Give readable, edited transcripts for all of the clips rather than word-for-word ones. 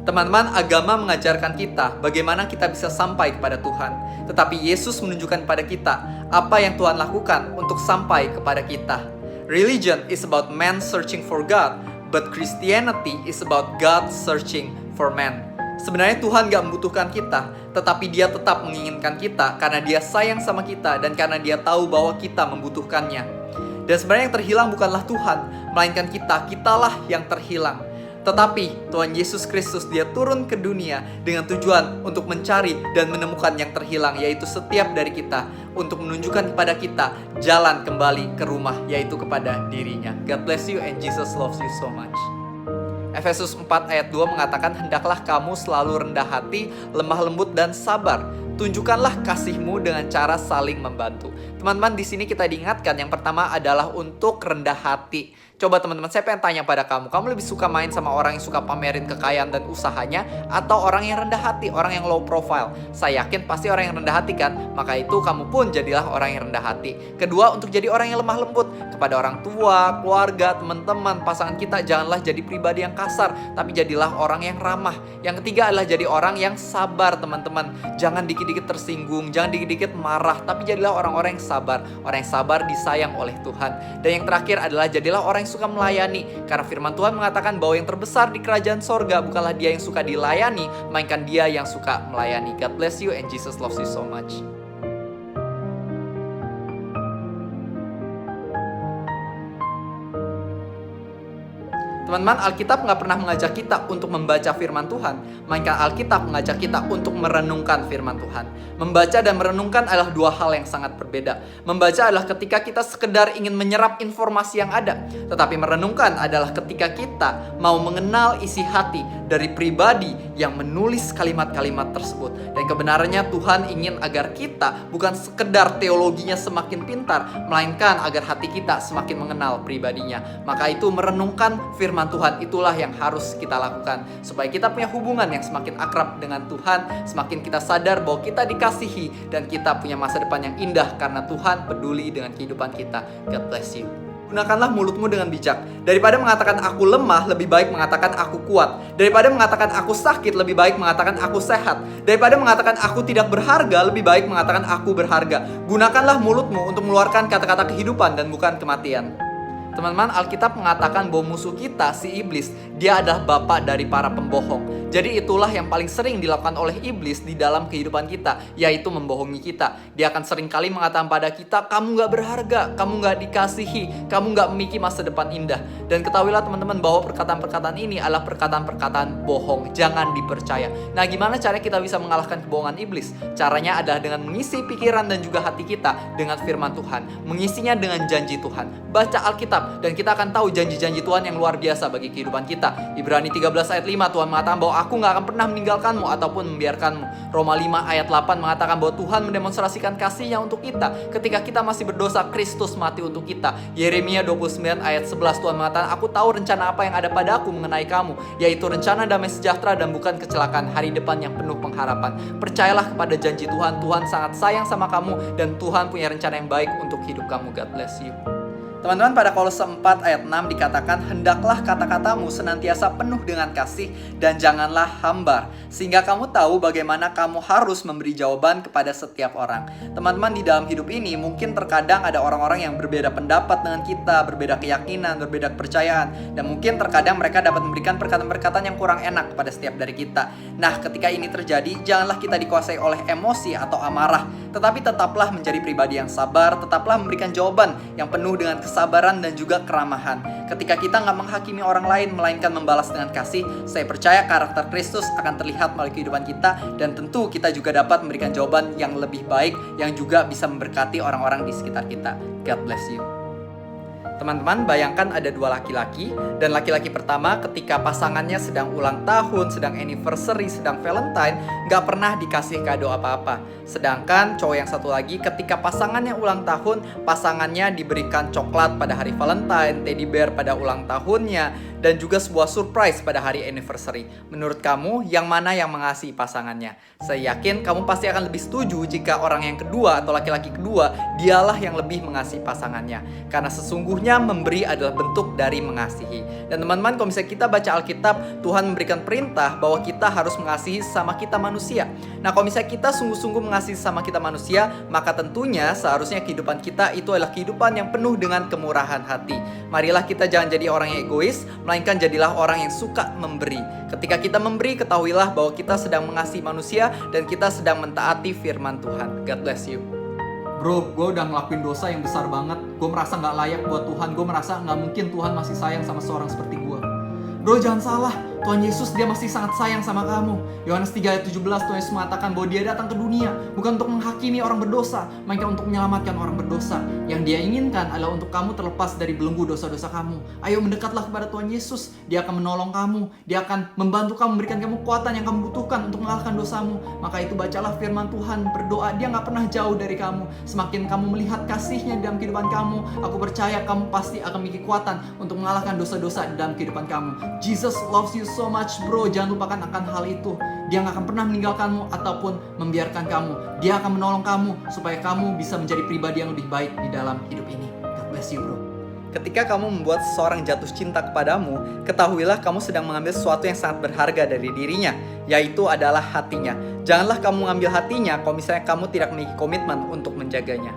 Teman-teman, agama mengajarkan kita bagaimana kita bisa sampai kepada Tuhan. Tetapi Yesus menunjukkan kepada kita apa yang Tuhan lakukan untuk sampai kepada kita. Religion is about man searching for God, but Christianity is about God searching for man. Sebenarnya Tuhan gak membutuhkan kita, tetapi Dia tetap menginginkan kita karena Dia sayang sama kita dan karena Dia tahu bahwa kita membutuhkannya. Dan sebenarnya yang terhilang bukanlah Tuhan, melainkan kitalah yang terhilang. Tetapi Tuhan Yesus Kristus Dia turun ke dunia dengan tujuan untuk mencari dan menemukan yang terhilang, yaitu setiap dari kita, untuk menunjukkan kepada kita jalan kembali ke rumah, yaitu kepada dirinya. God bless you and Jesus loves you so much. Efesus 4 ayat 2 mengatakan, hendaklah kamu selalu rendah hati, lemah lembut dan sabar. Tunjukkanlah kasihmu dengan cara saling membantu. Teman-teman, di sini kita diingatkan yang pertama adalah untuk rendah hati. Coba teman-teman, saya pengen tanya pada kamu lebih suka main sama orang yang suka pamerin kekayaan dan usahanya, atau orang yang rendah hati, orang yang low profile? Saya yakin pasti orang yang rendah hati kan? Maka itu kamu pun jadilah orang yang rendah hati. Kedua, untuk jadi orang yang lemah lembut kepada orang tua, keluarga, teman-teman, pasangan kita, janganlah jadi pribadi yang kasar, tapi jadilah orang yang ramah. Yang ketiga adalah jadi orang yang sabar, teman-teman. Jangan dikit-dikit tersinggung, jangan dikit-dikit marah, tapi jadilah orang-orang yang sabar. Orang yang sabar disayang oleh Tuhan. Dan yang terakhir adalah jadilah orang yang suka melayani, karena firman Tuhan mengatakan bahwa yang terbesar di kerajaan sorga bukanlah dia yang suka dilayani, melainkan dia yang suka melayani. God bless you and Jesus loves you so much. Teman-teman, Alkitab nggak pernah mengajak kita untuk membaca firman Tuhan, melainkan Alkitab mengajak kita untuk merenungkan firman Tuhan. Membaca dan merenungkan adalah dua hal yang sangat berbeda. Membaca adalah ketika kita sekedar ingin menyerap informasi yang ada, tetapi merenungkan adalah ketika kita mau mengenal isi hati dari pribadi yang menulis kalimat-kalimat tersebut. Dan kebenarannya Tuhan ingin agar kita bukan sekedar teologinya semakin pintar, melainkan agar hati kita semakin mengenal pribadinya. Maka itu merenungkan firman Tuhan itulah yang harus kita lakukan, supaya kita punya hubungan yang semakin akrab dengan Tuhan, semakin kita sadar bahwa kita dikasihi dan kita punya masa depan yang indah karena Tuhan peduli dengan kehidupan kita. God bless you. Gunakanlah mulutmu dengan bijak. Daripada mengatakan aku lemah, lebih baik mengatakan aku kuat. Daripada mengatakan aku sakit, lebih baik mengatakan aku sehat. Daripada mengatakan aku tidak berharga, lebih baik mengatakan aku berharga. Gunakanlah mulutmu untuk mengeluarkan kata-kata kehidupan dan bukan kematian. Teman-teman, Alkitab mengatakan bahwa musuh kita, si iblis, dia adalah bapa dari para pembohong. Jadi itulah yang paling sering dilakukan oleh iblis di dalam kehidupan kita, yaitu membohongi kita. Dia akan sering kali mengatakan pada kita, kamu gak berharga, kamu gak dikasihi, kamu gak memiliki masa depan indah. Dan ketahuilah teman-teman bahwa perkataan-perkataan ini adalah perkataan-perkataan bohong, jangan dipercaya. Nah, gimana cara kita bisa mengalahkan kebohongan iblis? Caranya adalah dengan mengisi pikiran dan juga hati kita dengan firman Tuhan, mengisinya dengan janji Tuhan. Baca Alkitab, dan kita akan tahu janji-janji Tuhan yang luar biasa bagi kehidupan kita. Ibrani 13 ayat 5, Tuhan mengatakan bahwa aku gak akan pernah meninggalkanmu ataupun membiarkanmu. Roma 5 ayat 8 mengatakan bahwa Tuhan mendemonstrasikan kasihnya untuk kita. Ketika kita masih berdosa, Kristus mati untuk kita. Yeremia 29 ayat 11, Tuhan mengatakan, aku tahu rencana apa yang ada padaku mengenai kamu, yaitu rencana damai sejahtera dan bukan kecelakaan, hari depan yang penuh pengharapan. Percayalah kepada janji Tuhan. Tuhan sangat sayang sama kamu dan Tuhan punya rencana yang baik untuk hidup kamu. God bless you. Teman-teman, pada Kolose 4 ayat 6 dikatakan, hendaklah kata-katamu senantiasa penuh dengan kasih dan janganlah hambar, sehingga kamu tahu bagaimana kamu harus memberi jawaban kepada setiap orang. Teman-teman, di dalam hidup ini mungkin terkadang ada orang-orang yang berbeda pendapat dengan kita, berbeda keyakinan, berbeda kepercayaan, dan mungkin terkadang mereka dapat memberikan perkataan-perkataan yang kurang enak kepada setiap dari kita. Nah, ketika ini terjadi, janganlah kita dikuasai oleh emosi atau amarah, tetapi tetaplah menjadi pribadi yang sabar, tetaplah memberikan jawaban yang penuh dengan kesabaran dan juga keramahan. Ketika kita nggak menghakimi orang lain, melainkan membalas dengan kasih, saya percaya karakter Kristus akan terlihat melalui kehidupan kita, dan tentu kita juga dapat memberikan jawaban yang lebih baik, yang juga bisa memberkati orang-orang di sekitar kita. God bless you. Teman-teman, bayangkan ada dua laki-laki, dan laki-laki pertama ketika pasangannya sedang ulang tahun, sedang anniversary, sedang Valentine, gak pernah dikasih kado apa-apa. Sedangkan cowok yang satu lagi ketika pasangannya ulang tahun, pasangannya diberikan coklat pada hari Valentine, teddy bear pada ulang tahunnya, dan juga sebuah surprise pada hari anniversary. Menurut kamu, yang mana yang mengasihi pasangannya? Saya yakin kamu pasti akan lebih setuju jika orang yang kedua atau laki-laki kedua, dialah yang lebih mengasihi pasangannya. Karena sesungguhnya memberi adalah bentuk dari mengasihi. Dan teman-teman, kalau misalnya kita baca Alkitab, Tuhan memberikan perintah bahwa kita harus mengasihi sesama kita manusia. Nah, kalau misalnya kita sungguh-sungguh mengasihi sesama kita manusia, maka tentunya seharusnya kehidupan kita itu adalah kehidupan yang penuh dengan kemurahan hati. Marilah kita jangan jadi orang yang egois, melainkan jadilah orang yang suka memberi. Ketika kita memberi, ketahuilah bahwa kita sedang mengasihi manusia dan kita sedang mentaati firman Tuhan. God bless you. Bro, gue udah ngelakuin dosa yang besar banget. Gue merasa gak layak buat Tuhan. Gue merasa gak mungkin Tuhan masih sayang sama seorang seperti gue. Bro, jangan salah. Tuhan Yesus dia masih sangat sayang sama kamu. Yohanes 3 ayat 17 Tuhan Yesus mengatakan bahwa dia datang ke dunia bukan untuk menghakimi orang berdosa, melainkan untuk menyelamatkan orang berdosa. Yang dia inginkan adalah untuk kamu terlepas dari belenggu dosa-dosa kamu. Ayo mendekatlah kepada Tuhan Yesus. Dia akan menolong kamu. Dia akan membantu kamu, memberikan kamu kekuatan yang kamu butuhkan untuk mengalahkan dosamu. Maka itu bacalah firman Tuhan, berdoa. Dia gak pernah jauh dari kamu. Semakin kamu melihat kasih-Nya dalam kehidupan kamu, aku percaya kamu pasti akan memiliki kekuatan untuk mengalahkan dosa-dosa dalam kehidupan kamu. Jesus loves you so much, bro. Jangan lupakan akan hal itu. Dia gak akan pernah meninggalkanmu ataupun membiarkan kamu. Dia akan menolong kamu supaya kamu bisa menjadi pribadi yang lebih baik di dalam hidup ini. God bless you, bro. Ketika kamu membuat seseorang jatuh cinta kepadamu, ketahuilah kamu sedang mengambil sesuatu yang sangat berharga dari dirinya, yaitu adalah hatinya. Janganlah kamu mengambil hatinya kalau misalnya kamu tidak memiliki komitmen untuk menjaganya.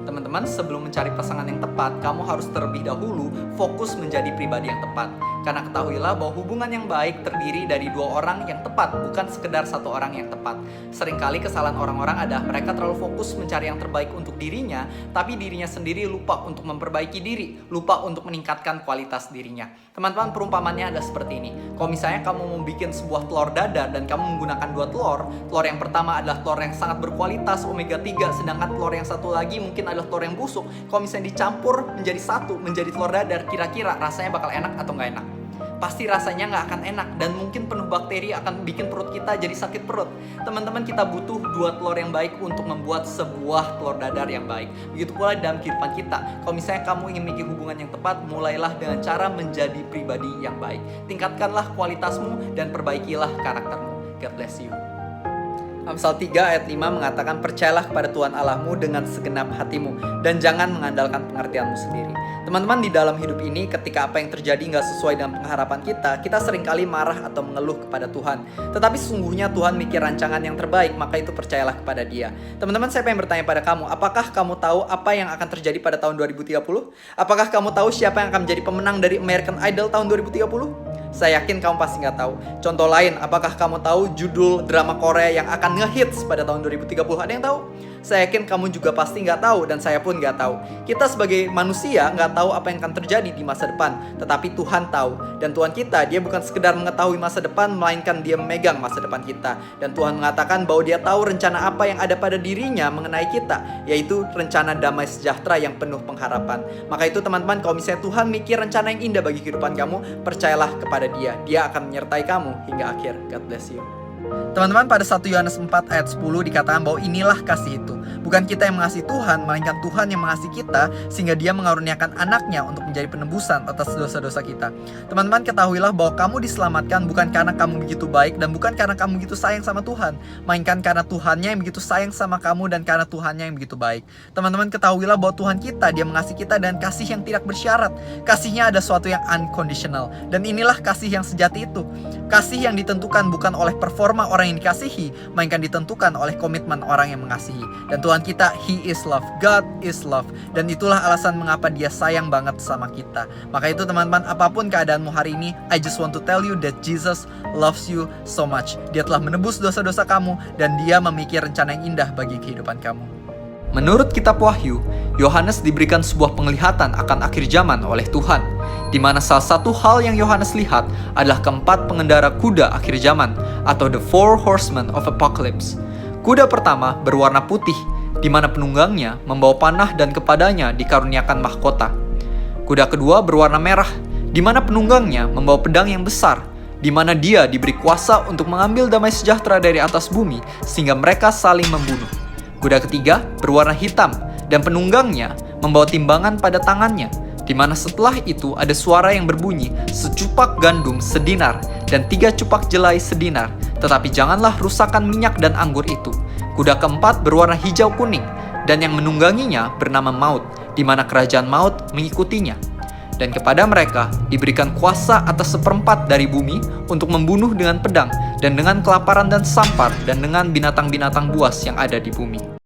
Teman-teman, sebelum mencari pasangan yang tepat, kamu harus terlebih dahulu fokus menjadi pribadi yang tepat. Karena ketahuilah bahwa hubungan yang baik terdiri dari dua orang yang tepat, bukan sekedar satu orang yang tepat. Seringkali kesalahan orang-orang adalah mereka terlalu fokus mencari yang terbaik untuk dirinya, tapi dirinya sendiri lupa untuk memperbaiki diri, lupa untuk meningkatkan kualitas dirinya. Teman-teman, perumpamannya adalah seperti ini. Kalau misalnya kamu mau bikin sebuah telur dadar dan kamu menggunakan dua telur, telur yang pertama adalah telur yang sangat berkualitas, omega 3, sedangkan telur yang satu lagi mungkin adalah telur yang busuk. Kalau misalnya dicampur menjadi satu, menjadi telur dadar, kira-kira rasanya bakal enak atau nggak enak? Pasti rasanya nggak akan enak dan mungkin penuh bakteri, akan bikin perut kita jadi sakit perut. Teman-teman, kita butuh dua telur yang baik untuk membuat sebuah telur dadar yang baik. Begitu pula dalam kehidupan kita. Kalau misalnya kamu ingin memiliki hubungan yang tepat, mulailah dengan cara menjadi pribadi yang baik. Tingkatkanlah kualitasmu dan perbaikilah karaktermu. God bless you. Amsal 3 ayat 5 mengatakan, percayalah kepada Tuhan Allahmu dengan segenap hatimu dan jangan mengandalkan pengertianmu sendiri. Teman-teman, di dalam hidup ini ketika apa yang terjadi nggak sesuai dengan pengharapan kita seringkali marah atau mengeluh kepada Tuhan. Tetapi sesungguhnya Tuhan mikir rancangan yang terbaik, maka itu percayalah kepada Dia. Teman-teman, saya pengen bertanya pada kamu, apakah kamu tahu apa yang akan terjadi pada tahun 2030? Apakah kamu tahu siapa yang akan menjadi pemenang dari American Idol tahun 2030? Saya yakin kamu pasti nggak tahu. Contoh lain, apakah kamu tahu judul drama Korea yang akan ngehits pada tahun 2030? Ada yang tahu? Saya yakin kamu juga pasti nggak tahu dan saya pun nggak tahu. Kita sebagai manusia nggak tahu apa yang akan terjadi di masa depan, tetapi Tuhan tahu. Dan Tuhan kita, Dia bukan sekedar mengetahui masa depan, melainkan Dia memegang masa depan kita. Dan Tuhan mengatakan bahwa Dia tahu rencana apa yang ada pada dirinya mengenai kita, yaitu rencana damai sejahtera yang penuh pengharapan. Maka itu teman-teman, kalau misalnya Tuhan mikir rencana yang indah bagi kehidupan kamu, percayalah kepada Dia. Dia akan menyertai kamu hingga akhir. God bless you. Teman-teman, pada 1 Yohanes 4 ayat 10 dikatakan bahwa inilah kasih itu. Bukan kita yang mengasihi Tuhan, melainkan Tuhan yang mengasihi kita, sehingga Dia mengaruniakan anaknya untuk menjadi penebusan atas dosa-dosa kita. Teman-teman, ketahuilah bahwa kamu diselamatkan bukan karena kamu begitu baik dan bukan karena kamu begitu sayang sama Tuhan, melainkan karena Tuhannya yang begitu sayang sama kamu dan karena Tuhannya yang begitu baik. Teman-teman, ketahuilah bahwa Tuhan kita, Dia mengasihi kita dan kasih yang tidak bersyarat. Kasih-Nya ada sesuatu yang unconditional. Dan inilah kasih yang sejati itu. Kasih yang ditentukan bukan oleh performa orang yang dikasihi, melainkan ditentukan oleh komitmen orang yang mengasihi. Dan Tuhan kita, He is love, God is love. Dan itulah alasan mengapa Dia sayang banget sama kita. Maka itu teman-teman, apapun keadaanmu hari ini, I just want to tell you that Jesus loves you so much. Dia telah menebus dosa-dosa kamu dan Dia memikir rencana yang indah bagi kehidupan kamu. Menurut kitab Wahyu, Yohanes diberikan sebuah penglihatan akan akhir zaman oleh Tuhan, di mana salah satu hal yang Yohanes lihat adalah keempat pengendara kuda akhir zaman, atau the four horsemen of apocalypse. Kuda pertama berwarna putih, di mana penunggangnya membawa panah dan kepadanya dikaruniakan mahkota. Kuda kedua berwarna merah, di mana penunggangnya membawa pedang yang besar, di mana dia diberi kuasa untuk mengambil damai sejahtera dari atas bumi, sehingga mereka saling membunuh. Kuda ketiga berwarna hitam, dan penunggangnya membawa timbangan pada tangannya. Di mana setelah itu ada suara yang berbunyi, secupak gandum sedinar dan 3 cupak jelai sedinar, tetapi janganlah rusakkan minyak dan anggur itu. Kuda keempat berwarna hijau kuning, dan yang menungganginya bernama Maut, di mana kerajaan maut mengikutinya. Dan kepada mereka diberikan kuasa atas 1/4 dari bumi untuk membunuh dengan pedang, dan dengan kelaparan dan sampar, dan dengan binatang-binatang buas yang ada di bumi.